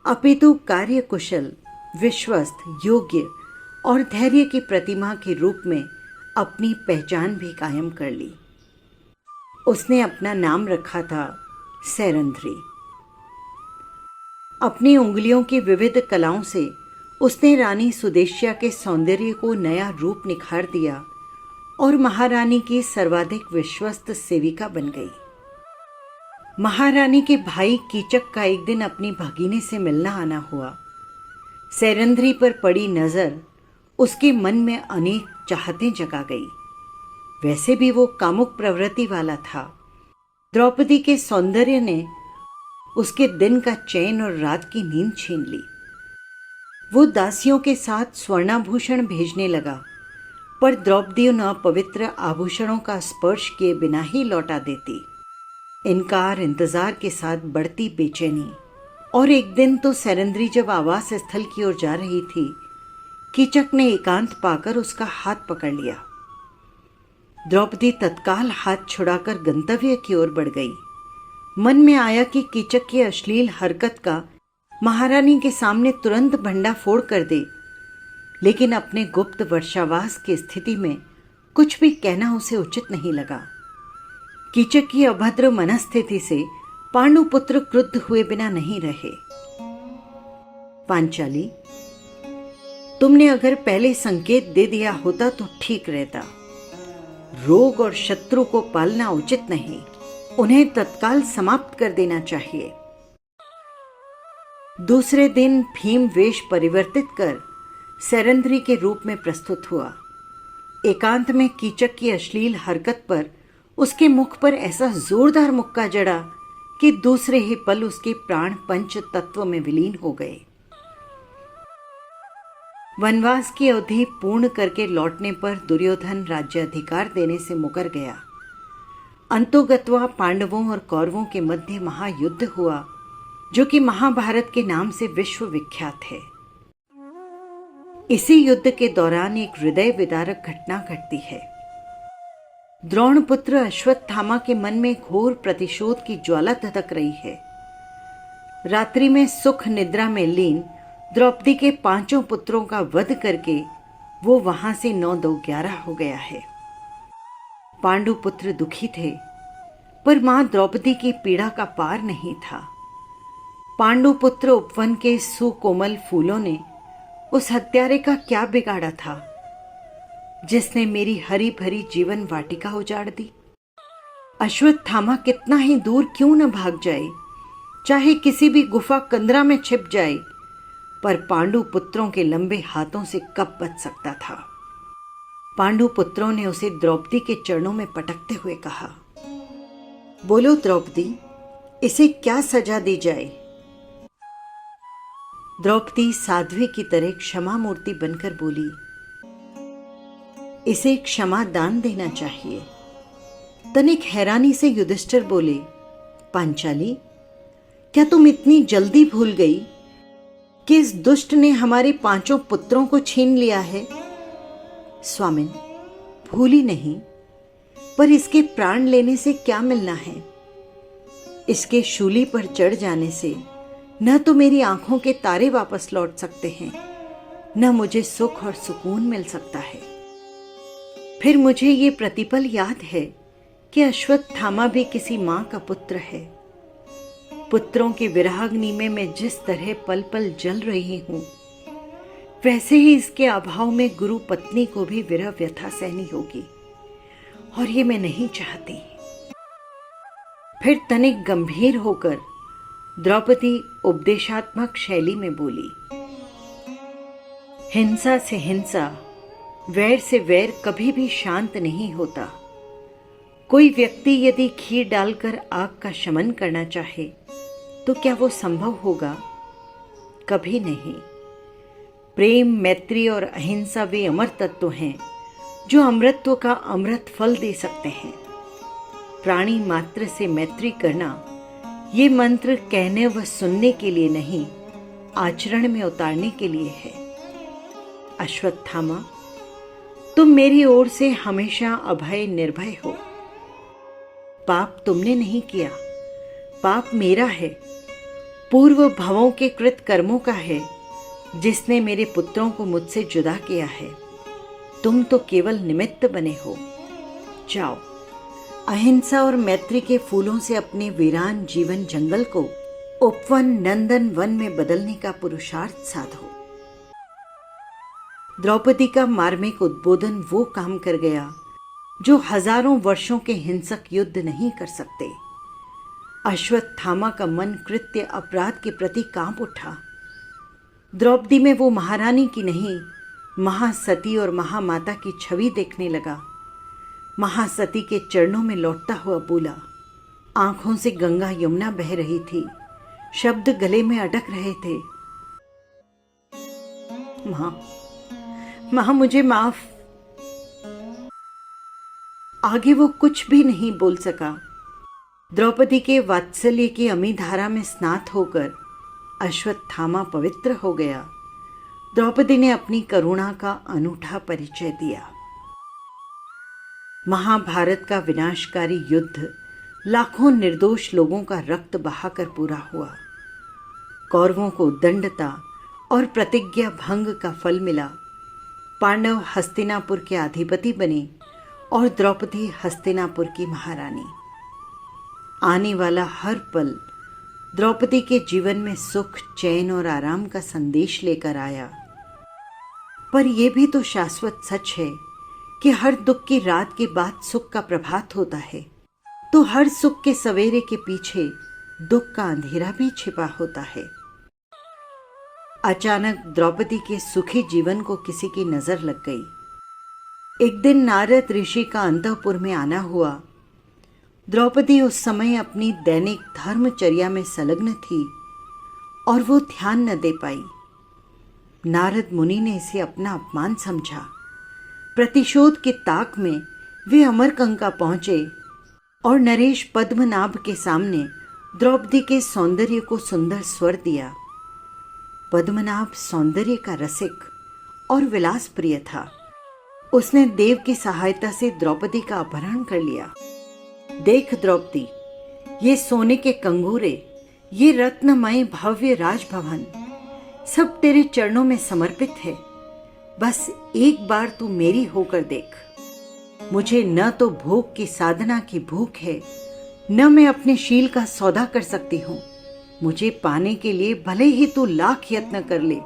अपितु कार्य कुशल, विश्वस्त, योग्य और धैर्य की प्रतिमा के रूप में अपनी पहचान भी कायम कर ली। उसने अपना नाम रखा था सैरंध्री। अपनी उंगलियों की विविध कलाओं से उसने रानी सुदेश्या के सौंदर्य को नया रूप निखार दिया और महारानी की सर्वाधिक विश्वस्त सेविका बन गई। महारानी के भाई कीचक का एक दिन अपनी भगिनी से मिलना आना हुआ। सैरंध्री पर पड़ी नजर उसके मन में अनेक चाहतें जगा गई। वैसे भी वो कामुक प्रवृत्ति वाला था। द्रौपदी के सौंदर्य ने उसके दिन का चैन और रात की नींद छीन ली। वो दासियों के साथ स्वर्णाभूषण भेजने लगा, पर द्रौपदी उन अपवित्र आभूषणों का स्पर्श किए बिना ही लौटा देती। इनकार, इंतजार के साथ बढ़ती बेचैनी। और एक दिन तो सैरंध्री जब आवास स्थल की ओर जा रही थी, कीचक ने एकांत पाकर उसका हाथ पकड़ लिया। द्रौपदी तत्काल हाथ छुड़ाकर गंतव्य की ओर बढ़ गई। मन में आया कि कीचक की अश्लील हरकत का महारानी के सामने तुरंत भंडाफोड़ कर दे, लेकिन अपने गुप्त वर्षावास की स्थिति में कुछ भी कहना उसे उचित नहीं लगा। कीचक की अभद्र मनस्थिति से पांडुपुत्र क्रुद्ध हुए बिना नहीं रहे। पांचाली, तुमने अगर पहले संकेत दे दिया होता तो ठीक रहता। रोग और शत्रु को पालना उचित नहीं, उन्हें तत्काल समाप्त कर देना चाहिए। दूसरे दिन भीम वेश परिवर्तित कर सैरंध्री के रूप में प्रस्तुत हुआ। एकांत में कीचक की अश्लील हरकत पर उसके मुख पर ऐसा जोरदार मुक्का जड़ा कि दूसरे ही पल उसके प्राण पंच तत्व में विलीन हो गए। वनवास की अवधि पूर्ण करके लौटने पर दुर्योधन राज्याधिकार देने से मुकर गया। अंतोगत्वा पांडवों और कौरवों के मध्य महायुद्ध हुआ, जो कि महाभारत के नाम से विश्व विख्यात है। इसी युद्ध के दौरान एक हृदय विदारक घटना घटती है। द्रोणपुत्र अश्वत्थामा के मन में घोर प्रतिशोध की ज्वाला धधक रही है। रात्रि में सुख निद्रा में लीन द्रौपदी के 5 पुत्रों का वध करके वो वहां से 9-2-11 हो गया है। पांडुपुत्र दुखी थे, पर मां द्रौपदी की पीड़ा का पार नहीं था। पांडुपुत्र उपवन के सुकोमल फूलों ने उस हत्यारे का क्या बिगाड़ा था, जिसने मेरी हरी भरी जीवन वाटिका उजाड़ दी। अश्वत्थामा कितना ही दूर क्यों न भाग जाए, चाहे किसी भी गुफा कंदरा में छिप जाए, पर पांडु पुत्रों के लंबे हाथों से कब बच सकता था। पांडु पुत्रों ने उसे द्रौपदी के चरणों में पटकते हुए कहा, बोलो द्रौपदी, इसे क्या सजा दी जाए। द्रौपदी साध्वी की तरह क्षमा मूर्ति बनकर बोली, इसे क्षमा दान देना चाहिए। तनिक हैरानी से युधिष्ठिर बोले, पांचाली, क्या तुम इतनी जल्दी भूल गई कि इस दुष्ट ने हमारे 5 पुत्रों को छीन लिया है? स्वामिन, भूली नहीं, पर इसके प्राण लेने से क्या मिलना है? इसके शूली पर चढ़ जाने से न तो मेरी आंखों के तारे वापस लौट सकते हैं, न मुझे सुख और सुकून मिल सकता है। फिर मुझे ये प्रतिपल याद है कि अश्वत्थामा भी किसी मां का पुत्र है। पुत्रों की विरहाग्नि में मैं जिस तरह पल पल जल रही हूं, वैसे ही इसके अभाव में गुरु पत्नी को भी विरह व्यथा सहनी होगी, और ये मैं नहीं चाहती। फिर तनिक गंभीर होकर द्रौपदी उपदेशात्मक शैली में बोली, हिंसा से हिंसा, वैर से वैर कभी भी शांत नहीं होता। कोई व्यक्ति यदि घी डालकर आग का शमन करना चाहे तो क्या वो संभव होगा? कभी नहीं। प्रेम, मैत्री और अहिंसा वे अमर तत्व हैं जो अमृतत्व का अमृत फल दे सकते हैं। प्राणी मात्र से मैत्री करना, ये मंत्र कहने व सुनने के लिए नहीं, आचरण में उतारने के लिए है। अश्वत्थामा, तुम मेरी ओर से हमेशा अभय निर्भय हो। पाप तुमने नहीं किया, पाप मेरा है, पूर्व भवों के कृत कर्मों का है, जिसने मेरे पुत्रों को मुझसे जुदा किया है। तुम तो केवल निमित्त बने हो। जाओ, अहिंसा और मैत्री के फूलों से अपने वीरान जीवन जंगल को उपवन नंदन वन में बदलने का पुरुषार्थ साधो। द्रौपदी का मार्मिक उद्बोधन वो काम कर गया जो हजारों वर्षों के हिंसक युद्ध नहीं कर सकते। अश्वत्थामा का मन कृत्य अपराध के प्रति कांप उठा। द्रौपदी में वो महारानी की नहीं, महासती और महामाता की छवि देखने लगा। महासती के चरणों में लौटता हुआ बोला। आंखों से गंगा यमुना बह रही थी, शब्द गले में अटक रहे थे। मां मुझे माफ। आगे वो कुछ भी नहीं बोल सका। द्रौपदी के वात्सल्य की अमी धारा में स्नात होकर अश्वत्थामा पवित्र हो गया। द्रौपदी ने अपनी करुणा का अनूठा परिचय दिया। महाभारत का विनाशकारी युद्ध लाखों निर्दोष लोगों का रक्त बहाकर पूरा हुआ। कौरवों को दंडता और प्रतिज्ञा भंग का फल मिला। पांडव हस्तिनापुर के अधिपति बने और द्रौपदी हस्तिनापुर की महारानी। आने वाला हर पल द्रौपदी के जीवन में सुख, चैन और आराम का संदेश लेकर आया। पर यह भी तो शाश्वत सच है कि हर दुख की रात के बाद सुख का प्रभात होता है, तो हर सुख के सवेरे के पीछे दुख का अंधेरा भी छिपा होता है। अचानक द्रौपदी के सुखी जीवन को किसी की नजर लग गई। एक दिन नारद ऋषि का अंतःपुर में आना हुआ। द्रौपदी उस समय अपनी दैनिक धर्मचर्या में संलग्न थी और वो ध्यान न दे पाई। नारद मुनि ने इसे अपना अपमान समझा। प्रतिशोध के ताक में वे अमरकंका पहुंचे और नरेश पद्मनाभ के सामने द्रौपदी के सौंदर्य को सुंदर स्वर दिया। पद्मनाभ सौंदर्य का रसिक और विलास प्रिय था। उसने देव की सहायता से द्रौपदी का अपहरण कर लिया। देख द्रौपदी, ये सोने के कंगूरे, ये रत्नमय भव्य राजभवन सब तेरे चरणों में समर्पित है। बस एक बार तू मेरी होकर देख। मुझे न तो भोग की साधना की भूख है, न मैं अपने शील का सौदा कर सकती हूँ। मुझे पाने के लिए भले ही तू लाख यत्न कर ले,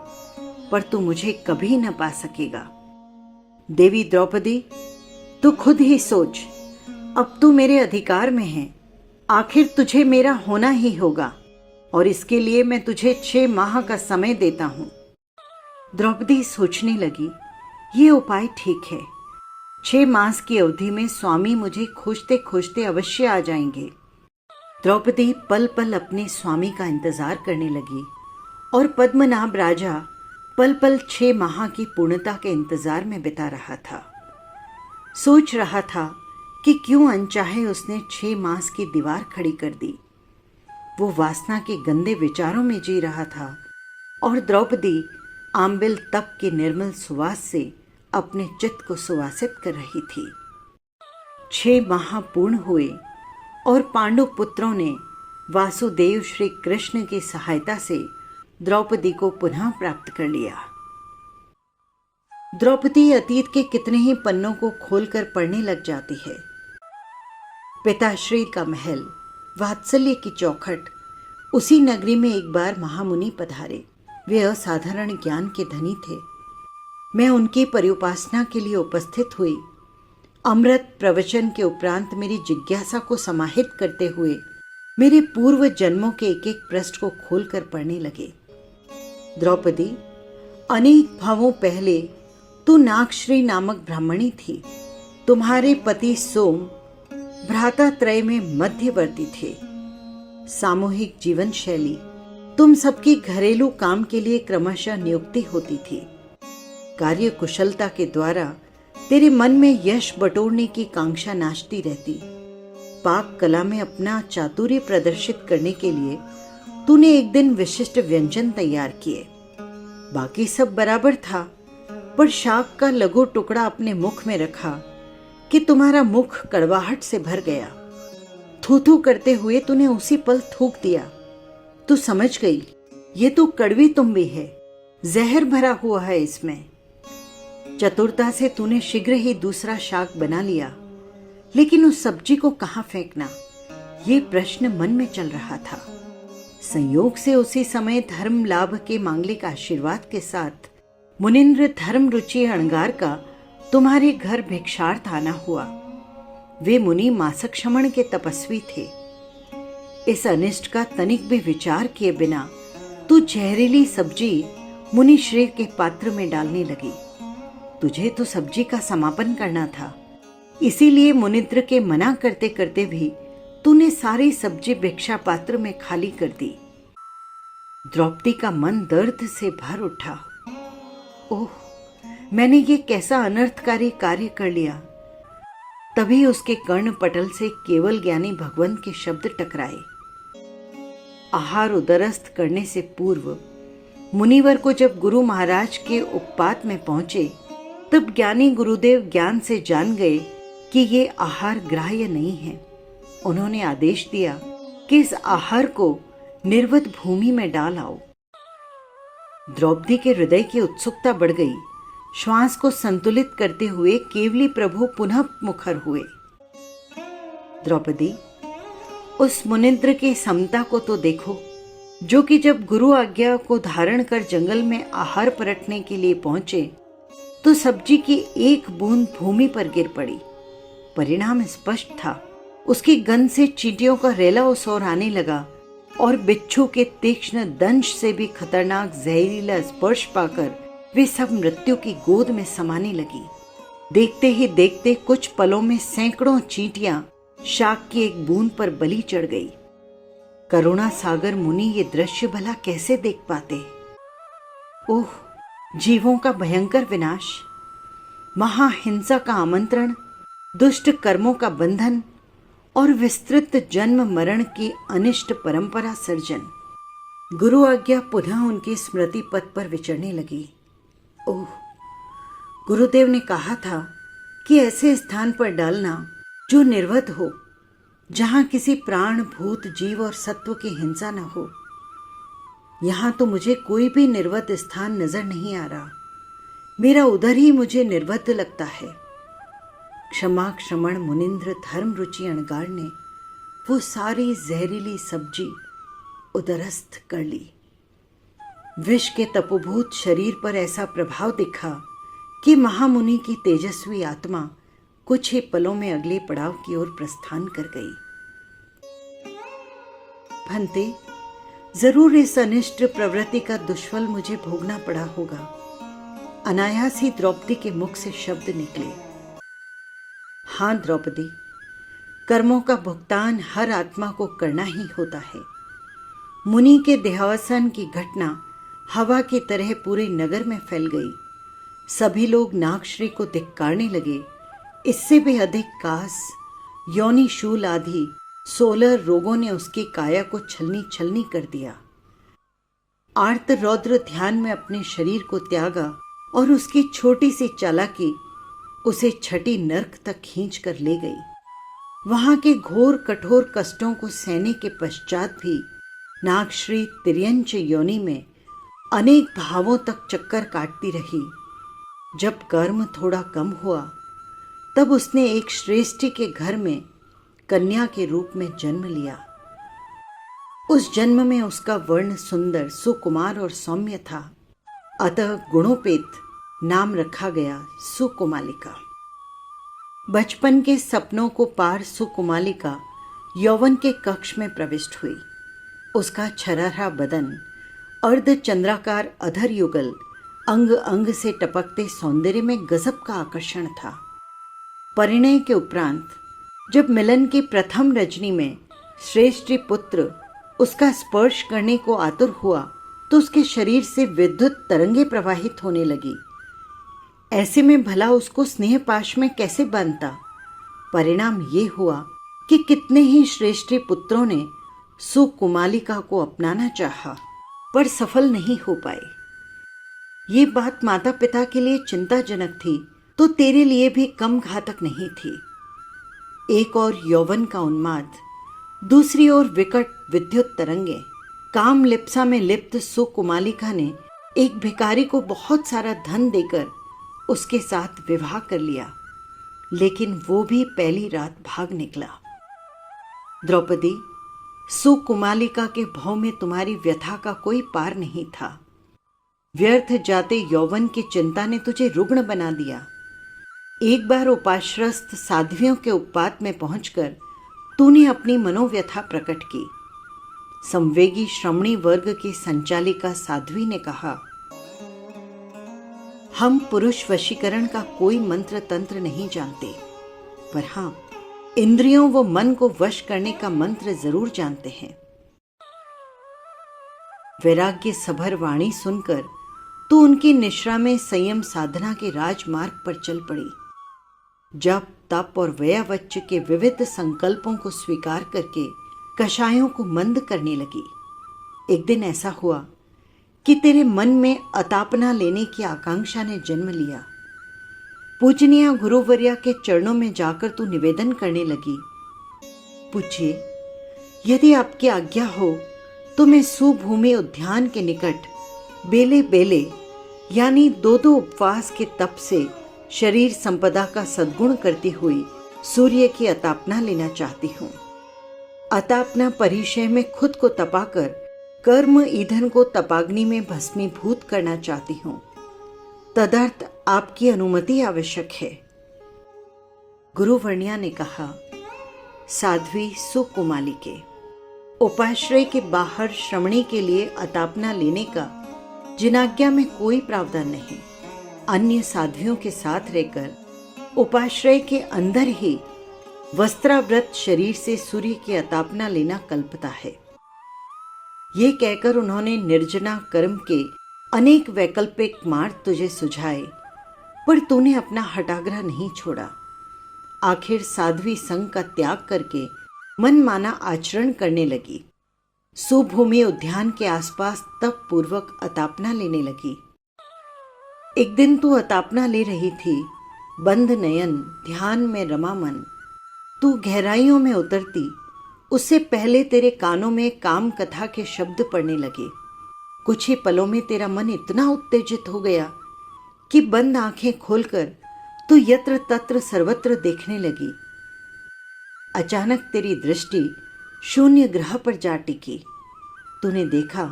पर तू मुझे कभी न पा सकेगा। देवी द्रौपदी, तू खुद ही सोच, अब तू मेरे अधिकार में है। आखिर तुझे मेरा होना ही होगा और इसके लिए मैं तुझे 6 माह का समय देता हूं। द्रौपदी सोचने लगी, ये उपाय ठीक है। 6 मास की अवधि में स्वामी मुझे खोजते खोजते अवश्य आ जाएंगे। द्रौपदी पल पल अपने स्वामी का इंतजार करने लगी और पद्मनाभ राजा पल पल 6 माह की पूर्णता के इंतजार में बिता रहा था। सोच रहा था कि क्यों अनचाहे उसने 6 मास की दीवार खड़ी कर दी। वो वासना के गंदे विचारों में जी रहा था और द्रौपदी आंबिल तप के निर्मल सुवास से अपने चित्त को सुवासित कर रही थी। 6 माह पूर्ण हुए और पांडु पुत्रों ने वासुदेव श्री कृष्ण की सहायता से द्रौपदी को पुनः प्राप्त कर लिया। द्रौपदी अतीत के कितने ही पन्नों को खोलकर पढ़ने लग जाती है। पिताश्री का महल, वात्सल्य की चौखट। उसी नगरी में एक बार महामुनि पधारे। वे असाधारण ज्ञान के धनी थे। मैं उनकी परिउपासना के लिए उपस्थित हुई। अमृत प्रवचन के उपरांत मेरी जिज्ञासा को समाहित करते हुए मेरे पूर्व जन्मों के एक एक पृष्ठ को खोलकर पढ़ने लगे। द्रौपदी, अनेक भावों पहले तू नागश्री नामक ब्राह्मणी थी। तुम्हारे पति सोम भ्रातात्रय में मध्यवर्ती थे। सामूहिक जीवन शैली, तुम सबकी घरेलू काम के लिए क्रमशः नियुक्ति होती थी। कार्य कुशलता के द्वारा तेरे मन में यश बटोरने की कांक्षा नाचती रहती। पाक कला में अपना चातुर्य प्रदर्शित करने के लिए तूने एक दिन विशिष्ट व्यंजन तैयार किए। बाकी सब बराबर था, पर शाक का लघु टुकड़ा अपने मुख में रखा कि तुम्हारा मुख कड़वाहट से भर गया। थू थू करते हुए तूने उसी पल थूक दिया। तू समझ गई, ये तो कड़वी तुम्बी है, जहर भरा हुआ है इसमें। चतुरता से तूने शीघ्र ही दूसरा शाक बना लिया, लेकिन उस सब्जी को कहाँ फेंकना, ये प्रश्न मन में चल रहा था। संयोग से उसी समय धर्म लाभ के मांगलिक आशीर्वाद के साथ मुनिन्द्र धर्म रुचि अणगार का तुम्हारे घर भिक्षार्थ आना हुआ। वे मुनि मासक क्षमण के तपस्वी थे। इस अनिष्ट का तनिक भी विचार किए बिना तू जहरीली सब्जी मुनि श्री के पात्र में डालने लगी। तुझे तो सब्जी का समापन करना था, इसीलिए मुनिद्र के मना करते करते भी तूने सारी सब्जी भिक्षा पात्र में खाली कर दी। द्रौपदी का मन दर्द से भर उठा। ओह, मैंने ये कैसा अनर्थकारी कार्य कर लिया। तभी उसके कर्ण पटल से केवल ज्ञानी भगवंत के शब्द टकराए। आहार उदरस्थ करने से पूर्व मुनिवर को जब गुरु महाराज के उपपात में पहुंचे, तब ज्ञानी गुरुदेव ज्ञान से जान गए कि ये आहार ग्राह्य नहीं है। उन्होंने आदेश दिया कि इस आहार को निर्वत भूमि में डाल आओ। द्रौपदी के हृदय की उत्सुकता बढ़ गई। श्वास को संतुलित करते हुए केवली प्रभु पुनः मुखर हुए। द्रौपदी, उस मुनिन्द्र की समता को तो देखो, जो कि जब गुरु आज्ञा को धारण कर जंगल में आहार परटने के लिए पहुंचे तो सब्जी की एक बूंद भूमि पर गिर पड़ी। परिणाम स्पष्ट था। उसकी गंध से चींटियों का रेला उसौर आने लगा और बिच्छू के तीक्ष्ण दंश से भी खतरनाक जहरीला स्पर्श पाकर वे सब मृत्यु की गोद में समाने लगी। देखते ही देखते कुछ पलों में सैकड़ों चींटियां शाक की एक बूंद पर बलि चढ़ गई। करुणा सागर मुनि ये दृश्य भला कैसे देख पाते। ओह, जीवों का भयंकर विनाश, महाहिंसा का आमंत्रण, दुष्ट कर्मों का बंधन और विस्तृत जन्म मरण की अनिष्ट परंपरा सर्जन। गुरु आज्ञा पुनः उनकी स्मृति पथ पर विचरने लगी। ओह, गुरुदेव ने कहा था कि ऐसे स्थान पर डालना जो निर्वत हो, जहां किसी प्राण भूत जीव और सत्व की हिंसा न हो। यहां तो मुझे कोई भी निर्वत स्थान नजर नहीं आ रहा। मेरा उधर ही मुझे निर्वत लगता है। क्षमा क्षमण मुनिन्द्र धर्म रुचि अणगार ने वो सारी जहरीली सब्जी उदरस्थ कर ली। विष के तपोभूत शरीर पर ऐसा प्रभाव दिखा कि महामुनि की तेजस्वी आत्मा कुछ ही पलों में अगले पड़ाव की ओर प्रस्थान कर गई। भंते, जरूर इस अनिष्ट प्रवृत्ति का दुष्फल मुझे भोगना पड़ा होगा। अनायास ही द्रौपदी के मुख से शब्द निकले। हाँ द्रौपदी, कर्मों का भुगतान हर आत्मा को करना ही होता है। मुनि के देहावसान की घटना हवा की तरह पूरे नगर में फैल गई। सभी लोग नागश्री को धिक्कारने लगे। इससे भी अधिक कास, योनि शूल आदि 16 रोगों ने उसकी काया को छलनी छलनी कर दिया। आर्त रौद्र ध्यान में अपने शरीर को त्यागा और उसकी छोटी सी चालाकी उसे छठी नर्क तक खींच कर ले गई। वहां के घोर कठोर कष्टों को सहने के पश्चात भी नागश्री तिर्यंच योनि में अनेक भावों तक चक्कर काटती रही। जब कर्म थोड़ा कम हुआ, तब उसने एक श्रेष्ठी के घर में कन्या के रूप में जन्म लिया। उस जन्म में उसका वर्ण सुंदर, सुकुमार और सौम्य था। अतः गुणोपेत नाम रखा गया सुकुमालिका। बचपन के सपनों को पार सुकुमालिका यौवन के कक्ष में प्रविष्ट हुई। उसका छरहरा बदन, अर्ध चंद्राकार अधर युगल, अंग अंग से टपकते सौंदर्य में गजब का आकर्षण था। परिणय के उपरांत जब मिलन की प्रथम रजनी में श्रेष्ठी पुत्र उसका स्पर्श करने को आतुर हुआ, तो उसके शरीर से विद्युत तरंगे प्रवाहित होने लगी। ऐसे में भला उसको स्नेह पाश में कैसे बांधता। परिणाम ये हुआ कि कितने ही श्रेष्ठी पुत्रों ने सुकुमालिका को अपनाना चाहा, पर सफल नहीं हो पाए। ये बात माता पिता के लिए चिंताजनक थी, तो तेरे लिए भी कम घातक नहीं थी। एक और यौवन का उन्माद, दूसरी ओर विकट विद्युत तरंगे। काम लिप्सा में लिप्त सुकुमालिका ने एक भिखारी को बहुत सारा धन देकर उसके साथ विवाह कर लिया, लेकिन वो भी पहली रात भाग निकला। द्रौपदी, सुकुमालिका के भाव में तुम्हारी व्यथा का कोई पार नहीं था। व्यर्थ जाते यौवन की चिंता ने तुझे रुग्ण बना दिया। एक बार उपाश्रस्त साध्वियों के उपपात में पहुंचकर तूने अपनी मनोव्यथा प्रकट की। संवेगी श्रमणी वर्ग की संचालिका साध्वी ने कहा, हम पुरुष वशीकरण का कोई मंत्र तंत्र नहीं जानते, पर हाँ, इंद्रियों व मन को वश करने का मंत्र जरूर जानते हैं। वैराग्य सभर वाणी सुनकर तो उनकी निश्रा में संयम साधना के राजमार्ग पर चल पड़ी। जप तप और व्यवच्च के विविध संकल्पों को स्वीकार करके कषायों को मंद करने लगी। एक दिन ऐसा हुआ कि तेरे मन में अतापना लेने की आकांक्षा ने जन्म लिया। पूजनीय गुरुवर्या के चरणों में जाकर तू निवेदन करने लगी, पूज्य, यदि आपकी आज्ञा हो तो मैं सुभूमि उद्यान के निकट बेले बेले यानी 2-2 उपवास के तप से शरीर संपदा का सद्गुण करती हुई सूर्य की अतापना लेना चाहती हूँ। अतापना परिचय में खुद को तपाकर कर्म ईंधन को तपाग्नि में भस्मीभूत करना चाहती हूँ। तदर्थ आपकी अनुमति आवश्यक है। गुरुवर्ण्या ने कहा, साध्वी सुकुमालिके, उपाश्रय के बाहर श्रमणी के लिए अतापना लेने का जिनाज्ञा में कोई प्रावधान नहीं। अन्य साध्वियों के साथ रहकर उपाश्रय के अंदर ही वस्त्राव्रत शरीर से सूर्य की अतापना लेना कल्पता है। ये कहकर उन्होंने निर्जना कर्म के अनेक वैकल्पिक मार्ग तुझे सुझाए, पर तूने अपना हठाग्रह नहीं छोड़ा। आखिर साध्वी संग का त्याग करके मनमाना आचरण करने लगी। सुभूमि उद्यान के आसपास तप पूर्वक अतापना लेने लगी। एक दिन तू अतापना ले रही थी, बंद नयन ध्यान में रमा मन। तू गहराइयों में उतरती उससे पहले तेरे कानों में काम कथा के शब्द पड़ने लगे। कुछ ही पलों में तेरा मन इतना उत्तेजित हो गया कि बंद आंखें खोलकर तू यत्र तत्र सर्वत्र देखने लगी। अचानक तेरी दृष्टि शून्य ग्रह पर जा टिकी। तूने देखा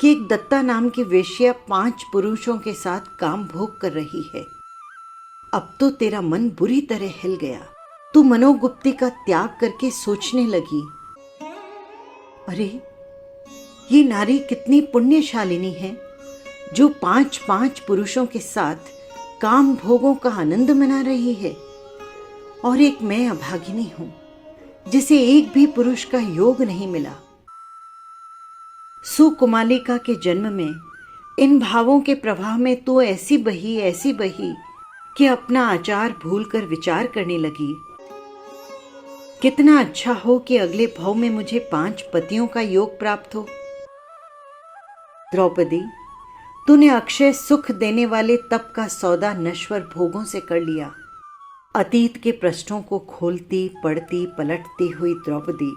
कि एक दत्ता नाम की वेश्या 5 पुरुषों के साथ काम भोग कर रही है। अब तो तेरा मन बुरी तरह हिल गया। तू मनोगुप्ती का त्याग करके सोचने लगी, अरे ये नारी कितनी पुण्यशालिनी है जो 5-5 पुरुषों के साथ काम भोगों का आनंद मना रही है, और एक मैं अभागिनी हूं जिसे एक भी पुरुष का योग नहीं मिला। सुकुमालिका के जन्म में इन भावों के प्रवाह में तू ऐसी बही कि अपना आचार भूलकर विचार करने लगी, कितना अच्छा हो कि अगले भव में मुझे 5 पतियों का योग प्राप्त हो। द्रौपदी, तूने अक्षय सुख देने वाले तप का सौदा नश्वर भोगों से कर लिया। अतीत के पृष्ठों को खोलती पढ़ती पलटती हुई द्रौपदी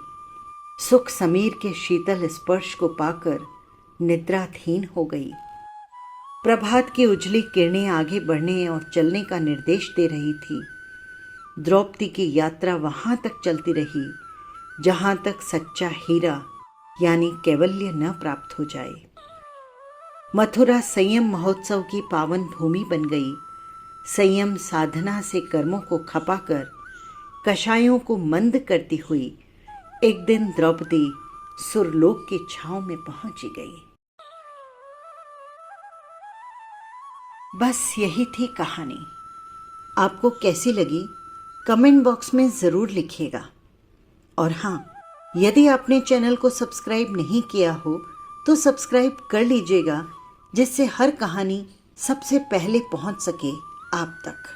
सुख समीर के शीतल स्पर्श को पाकर निद्राधीन हो गई। प्रभात की उजली किरणें आगे बढ़ने और चलने का निर्देश दे रही थी। द्रौपदी की यात्रा वहां तक चलती रही जहां तक सच्चा हीरा यानी कैवल्य न प्राप्त हो जाए। मथुरा संयम महोत्सव की पावन भूमि बन गई। संयम साधना से कर्मों को खपाकर कषायों को मंद करती हुई एक दिन द्रौपदी सुरलोक की छांव में पहुंची गई। बस यही थी कहानी। आपको कैसी लगी कमेंट बॉक्स में ज़रूर लिखिएगा। और हाँ, यदि आपने चैनल को सब्सक्राइब नहीं किया हो तो सब्सक्राइब कर लीजिएगा, जिससे हर कहानी सबसे पहले पहुंच सके आप तक।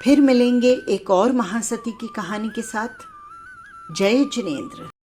फिर मिलेंगे एक और महासती की कहानी के साथ। जय जिनेंद्र।